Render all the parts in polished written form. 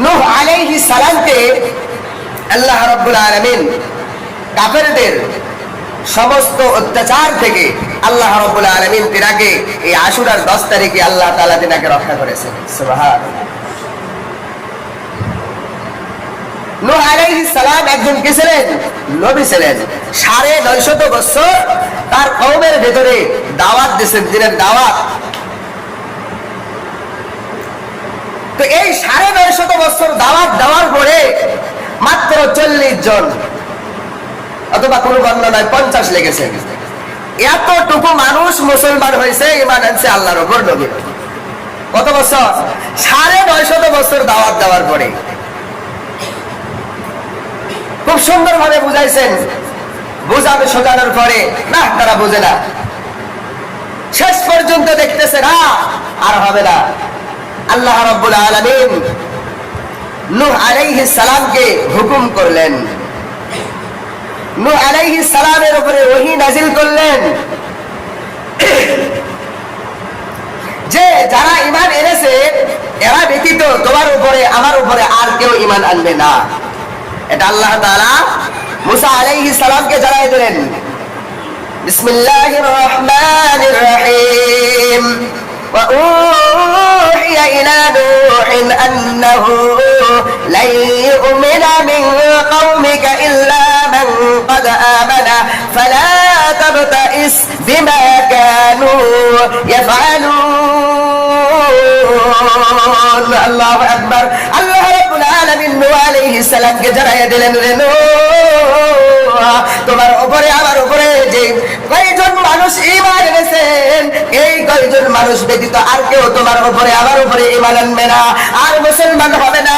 নূহ আলাইহিস সালামকে আল্লাহ রাব্বুল আলামিন কাফেরদের সমস্ত অত্যাচার থেকে আল্লাহ রাব্বুল আলামিন তিনাকে এই আশুরার 10 তারিখে আল্লাহ তাআলা তিনাকে রক্ষা করেছেন। সুবহানাল্লাহ। নূহ আলাইহিস সালাম একজন কি ছিলেন? নবী ছিলেন। 950 বছর তার কওমের ভিতরে দাওয়াত দিয়েছেন, দিনের দাওয়াত। তো এই 950 বছর দাওয়াত দেওয়ার পরে মাত্র 40 জন অথবা কোন বর্ণনায় 50 লেগেছে, এতটুকু মানুষ মুসলমান হয়েছে, ঈমান আনছে আল্লাহর উপর, নবীর। কত বছর? 950 বছর দাওয়াত দেওয়ার পরে। খুব সুন্দর ভাবে বুঝাইছেন, বুঝাবে সোজানোর পরে না, তারা বুঝে না, শেষ পর্যন্ত দেখতেছে না আর হবে না। আল্লাহ রাব্বুল আলামিন নূহ আলাইহিস সালামকে হুকুম করলেন, নূহ আলাইহিস সালামের উপরে ওহী নাযিল করলেন যে যারা ঈমান এনেছে এরা ব্যতীত তোমার উপরে আমার উপরে আর কেউ ঈমান আনবে না। এটা আল্লাহ তাআলা মুসা আলাইহিস সালামকে জানাই দিলেন। বিসমিল্লাহির রহমানির রহিম। وأوحي إلى نوح أنه لن يؤمن من قومك إلا من قد آمن فلا تبتئس بما كانوا يفعلون। الله أكبر। الله رب العالمين নূহ আলাইহিস সালামকে জানাই দিলেন, তোমার উপরে আমার উপরে যে কয়জন মানুষ ঈমান এনেছেন এই কয়জন মানুষ ব্যতীত আর কেউ তোমার উপরে আমার উপরে ঈমান আনবে না, আর মুসলমান হবে না।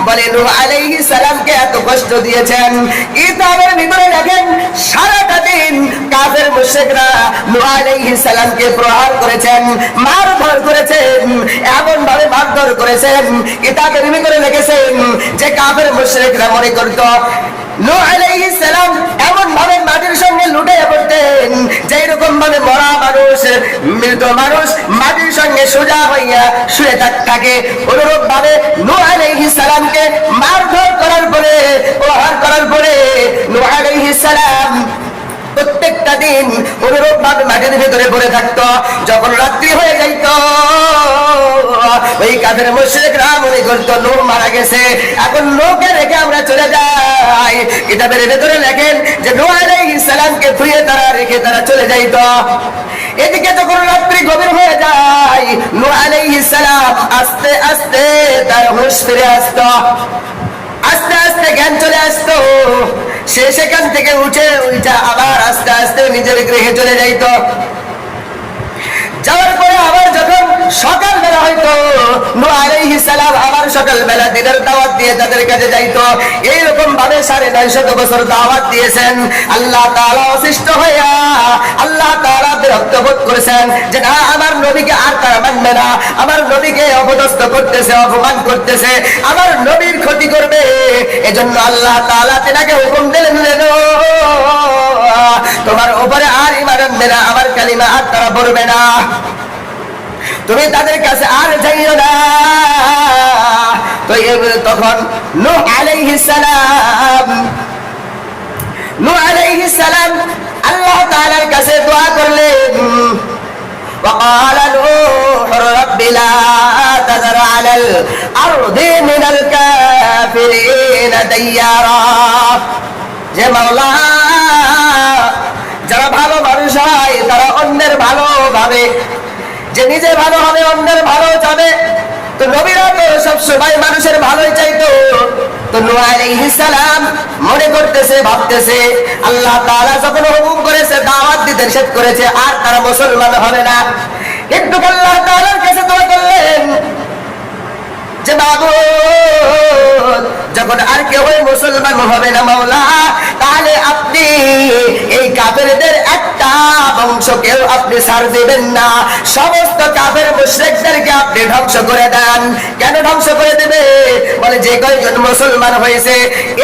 বলে নূহ আলাইহিস সালামকে এত কষ্ট দিয়েছেন, কিতাবের ভিতরে দেখেন সারাটা দিন কাফের মুশরিকরা নূহ আলাইহিস সালামকে প্রহার করেছেন, মারধর করেছেন, এমন ভাবে মারধর করেছেন, কিতাবের ভিতরে লিখেছেন যে কাফের মুশরিকরা মনে করত নূহ আলাইহিস সালাম এমন ভাবে মাটির সঙ্গে লুটে পড়তেন যেরকম ভাবে মরা মানুষ, মৃত মানুষ মাটির সঙ্গে সোজা হইয়া শুয়ে থাকে, অনুরূপ ভাবে নূহ আলাইহিস সালামকে মারধর করার পরে, প্রহার করার পরে নূহ আলাইহিস সালাম প্রত্যেকটা দিন অনুরূপ ভাবে মাটির ভিতরে পড়ে থাকতো। যখন রাত্রি হয়ে যাইত ওই কাফের মুশরিকরা মনে করতো নূহ মারা গেছে, এখন নূহকে রেখে আমরা চলে যাই। কিতাবের ভিতরে লেখেন যে নূহ আলাইহিস সালামকে ধুয়ে তারা রেখে তারা চলে যাইত। এদিকে যখন রাত্রি গভীর হয়ে যায় নূহ আলাইহিস সালাম আস্তে আস্তে তার হুঁশ ফিরে আসতো, আস্তে আস্তে জ্ঞান চলে আসতো। সে সেখান থেকে উঠে আবার আস্তে আস্তে নিজের গৃহে চলে যাইত। যাওয়ার পরে আবার যখন সকালবেলা হয়তো নূহ আলাইহিস সালাম আবার সকালবেলা দিনের দাওয়াত দিয়ে তাদের কাছে যাইত। এইরকম ভাবে 950 বছর দাওয়াত দিয়েছেন। আল্লাহ তাআলা অসিষ্ট হইয়া আল্লাহ তাআলা বিরক্ত বোধ করেছেন যে না, আমার নবীকে আর তারা মানবে না, আমার নবীকে অপদস্থ করতেছে, অপমান করতেছে, আমার নবীর ক্ষতি করবে। এজন্য আল্লাহ তাআলা তিনাকে হুকুম দিলেন, তোমার উপরে আর ঈমান আনবে না, আমার কালিমা আর তারা পড়বে না, তুমি তাদের কাছে আর যাইও না। তো তখন নূহ আলাইহিস সালাম আল্লাহ তাআলার কাছে দোয়া করলেন। وقال نوح رب لا تذر على الأرض من الكافرين ديارا। যে মাওলা, যারা ভালো মানুষ হয় তারা অন্যের ভালো ভাবে, যে নিজে ভালো হবে অন্যের ভালো চাবে। তো নবীরা তো সবসময় মানুষের ভালোই চাইতো। তো নূহ আলাইহিস সালাম মনে করতেছে, ভাবতেছে আল্লাহ তাআলা যখন হুকুম করেছে, দাওয়াত দিতে নিষেধ করেছে, আর তারা মুসলমান হবে না। একটু আল্লাহ তাআলার কাছে দোয়া করলেন যে মাবুদ, যখন আর কেউ মুসলমান হবে না মাওলা, তাহলে আপনি এই কাফেরদের একটা বংশ কেউ আপনি ছাড় দিবেন না। সমস্ত কাফের মুশরিকদেরকে আপনি ধ্বংস করে দেন। কেন ধ্বংস করে দেবে? বলে যে কয়জন মুসলমান হয়েছে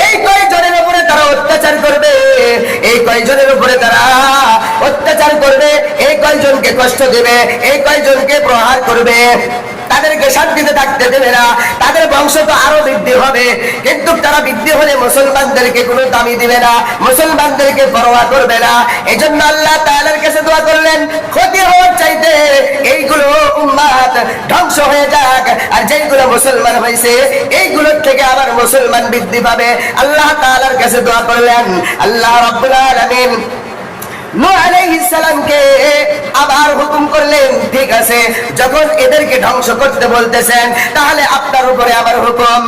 এই কয়জনের উপরে তারা অত্যাচার করবে, এই কয়জনের উপরে তারা অত্যাচার করবে, এই কয়জনকে কষ্ট দেবে, এই কয়জনকে প্রহার করবে, তাদেরকে শান্তিতে থাকতে দেবে না। তাদের বংশ তো আরো বৃদ্ধি হবে, কিন্তু তারা বৃদ্ধি হলে মুসলমানদেরকে কোনো দামি দিবে না, মুসলমানদেরকে পরোয়া করবে না। এই জন্য আল্লাহ তাআলার কাছে দোয়া করলেন, ক্ষতি হওয়ার চাইতে এইগুলো উম্মাত ধ্বংস হয়ে যাক, আর যেইগুলো মুসলমান হয়েছে এইগুলোর থেকে আবার মুসলমান বৃদ্ধি পাবে। আল্লাহ তাআলার কাছে দোয়া করলেন। আল্লাহ রাব্বুল আলামিন নূহ আলাইহিস সালামকে আবার হুকুম করলেন, ঠিক আছে যখন এদেরকে ধ্বংস করতে বলতেছেন তাহলে আপনার উপরে আবার হুকুম।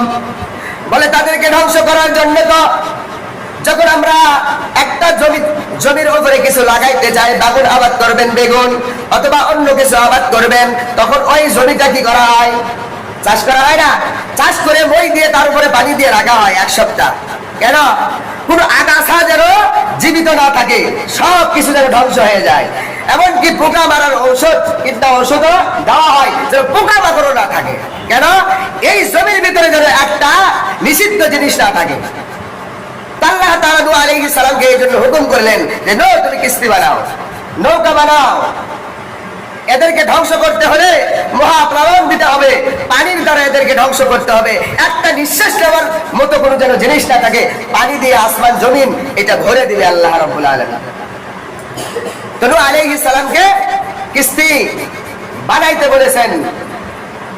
বলে তাদেরকে ধ্বংস করার জন্য তো যখন আমরা একটা জমির উপরে কিছু লাগাইতে চাই, বাগুন আবাদ করবেন, বেগুন অথবা অন্য কিছু আবাদ করবেন, তখন ওই জমিটা কি করা হয়? চাষ করা হয় না? চাষ করে মই দিয়ে তার উপরে পানি দিয়ে রাখা হয় 1 সপ্তাহ। কেন? কোন আগাছা যেন জীবিত না থাকে, সব কিছু যেন ধ্বংস হয়ে যায়। এমনকি পোকা মারার ঔষধ ঔষধও দেওয়া হয় যেন পোকা মাকড়ও না থাকে। কেন? এই জমির ভিতরে যেন একটা নিষিদ্ধ জিনিস না থাকে। আল্লাহ তাআলা নূহ আলাইহিস সালামকে এই জন্য হুকুম করলেন যে নূহ তুমি কিস্তি বানাও, নৌকা বানাও। এদেরকে ধ্বংস করতে হলে মহাপ্লাবন দিতে হবে, পানির দ্বারা এদেরকে ধ্বংস করতে হবে। একটা নিঃশ্বাস নেওয়ার মতো কোনো যেন জিনিস না থাকে, পানি দিয়ে আসমান জমিন এটা ভরে দিবে আল্লাহ রাব্বুল আলামিন। তো নূহ আলাইহিস সালামকে কিস্তি বানাইতে বলেছেন।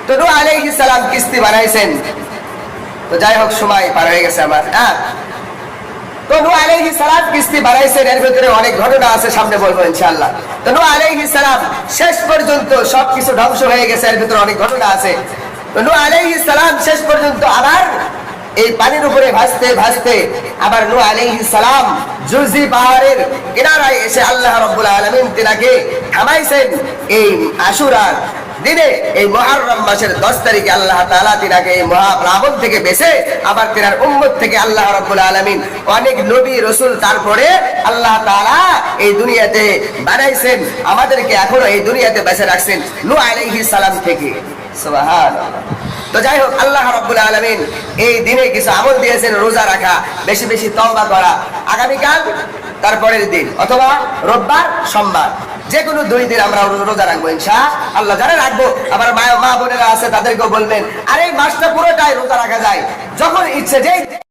তো নূহ আলাইহিস সালাম কিস্তি বানাইছেন। তো যাই হোক, সময় পার হয়ে গেছে আমার। তো নূহ আলাইহিস সালাম কিস্তি বানাইছেন, এর ভিতরে অনেক ঘটনা আছে, সামনে বলবো ইনশাআল্লাহ। তো নূহ আলাইহিস সালাম শেষ পর্যন্ত সবকিছু ধ্বংস হয়ে গেছে, এর ভিতরে অনেক ঘটনা আছে। তো নূহ আলাইহিস সালাম শেষ পর্যন্ত আবার এই পানির উপরে ভাসতে ভাসতে আবার নূহ আলাইহিস সালাম জুরজি পাহাড়ের কিনারায় এসে আল্লাহ রাব্বুল আলামিন তিনাকে থামাইছেন। এই আশুরার দিনে, এই মুহররম মাসের 10 তারিখে আল্লাহ তাআলা তিনাকে এই মহাপ্লাবন থেকে বেঁচে আবার তিনার উম্মত থেকে আল্লাহ রাব্বুল আলামিন অনেক নবী রাসূল তারপরে আল্লাহ তাআলা এই দুনিয়াতে বানাইছেন, আমাদেরকে এখনো এই দুনিয়াতে বেঁচে রাখছেন নূহ আলাইহিস সালাম থেকে। সুবহানাল্লাহ। তো যাই হোক, আল্লাহ রাব্বুল আলামিন এই দিনে কিছু আমল দিয়েছেন, রোজা রাখা, বেশি বেশি তওবা করা। আগামীকাল তারপরের দিন অথবা রোববার সোমবার যে কোনো 2 দিন আমরা রোজা রাখবো ইনশাআল্লাহ। যারা রাখবো, আবার মা বোনেরা আছে তাদেরকেও বলবেন, আরে মাসটা পুরোটাই রোজা রাখা যায়, যখন ইচ্ছে যেই